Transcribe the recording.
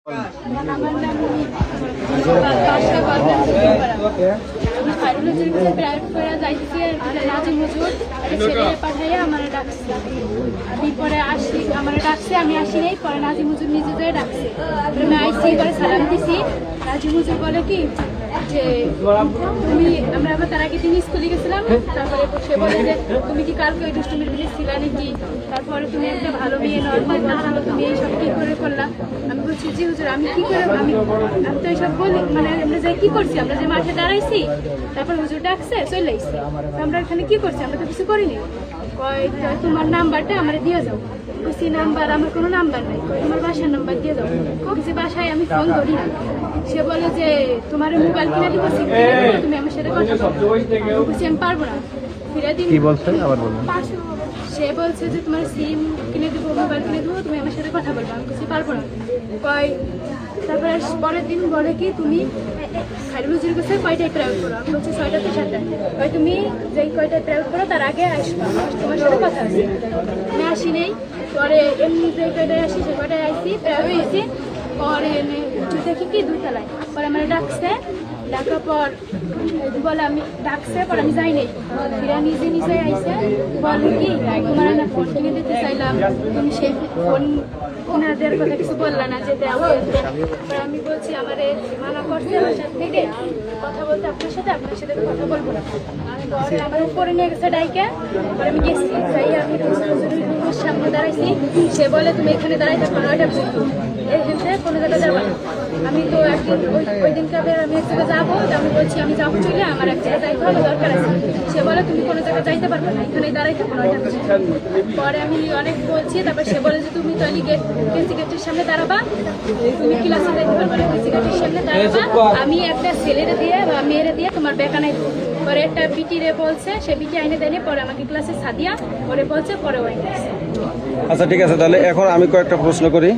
আমার নাম বাসা আমি ফাইরোলজির কাছে প্রাইভেট করে যাইতেছি নাজিম হুজুর ছেলে পাঠাইয়া আমার ডাকছে। আমি পরে আসি আমার ডাকছে, আমি আসি নাই, পরে নাজিম হুজুর নিজেদের ডাকছে। আমি আইসি পরে সালাম দিছি। নাজিম হুজুর বলে কি যে তুমি আমরা আবার তার আগে দিন স্কুলে গেছিলাম, তারপরে সে বলে যে তুমি কি কালকে ওই দুষ্টুমির বিলে ছিলা নাকি, তারপরে তুমি একটা ভালো মেয়ে নর্মাল না হলো, তুমি এইসব কি করে করলাম। আমি বলছি জি হুজুর আমি কি করে আমি তো এইসব বলি, মানে আমরা যে কি করছি, আমরা যে মাঠে দাঁড়াইছি তারপর হুজুর ডাকছে চলে আসছি, আমরা এখানে কি করছি, আমরা তো কিছু করিনি। কয় তোমার নাম্বারটা আমার দিয়ে যাও। বলছি নাম্বার আমার কোনো নাম্বার নাই, তোমার বাসার নাম্বার দিয়ে দাও। বলছি বাসায় আমি ফোন ধরি না। সে বলে যে তোমার মোবাইল কিনে দিব, তুমি আমার সাথে কথা বলো। বলছি আমি পারবো না। ফিরে দিন কি বলছেন আবার বলুন। সে বলছে যে তোমার সিম কিনে দিব, মোবাইল কিনে দেবো, তুমি আমার সাথে কথা বলবো। আমি কিছু পারবো না। কয় তারপরে পরের দিন বলে কি তুমি খাইরুলজির কাছে কয়টায় প্রাইভেট করো। আমি বলছি 6টা থেকে 7টা। কয় তুমি যেই কয়টায় প্রাইভেট করো তার আগে আসবো, তোমার সাথে কথা আছে। আমি আসি নেই, পরে এমনি যে কয়টায় আসি সে কয়টায় আসি প্রাইভেট এসি। পরে উঁচু দেখি কি 2 তলায়, পরে আমার ডাকছে, ডাকার পর বলে আমি ডাকছে, পর আমি যাই নাই। ফিরা নিজে নিজে আইসে বলে কি তোমার না ফোন কিনে দিতে চাইলাম, তুমি সেই ফোন ওনাদের কথা কিছু বললা না যে দেওয়া। আমি বলছি আমার মানা করছে বাসার থেকে কথা বলতে, আপনার সাথে কথা বলবো না। পরে আমার উপরে নিয়ে গেছে ডাইকে, পরে আমি গেছি যাই, আমি সামনে দাঁড়াইছি। সে বলে তুমি এখানে দাঁড়াই থাকো না, ওইটা বলতো এখানে কোনো জায়গায় যাবো না। আমি তো একদিন ওই দিনকে আমি এক জায়গায় যাবো, আমি বলছি আমি যাবো চলে, আমার এক জায়গায় যাইতে হবে, দরকার আছে। সে বলে তুমি কোনো জায়গায় যাইতে পারবে না, এখানে দাঁড়াই থাকো না, ওইটা বলতো। পরে আমি অনেক বলছি, তারপর সে বলে যে তুমি তাহলে কেসি গেটের সামনে দাঁড়াবা, তুমি ক্লাসে যাইতে পারবে না, কেসি গেটের সামনে দাঁড়াবা, আমি একটা ছেলেরে দিয়ে বা মেয়েরে দিয়ে তোমার বেকানাই দেবো। পরে একটা বিটি রে বলছে, সে বিটি আইনে দেয়নি, পরে আমাকে ক্লাসে সাদিয়া পরে বলছে, পরে ওয়াইন। আচ্ছা ঠিক আছে, তাহলে এখন আমি কয়েকটা প্রশ্ন করি।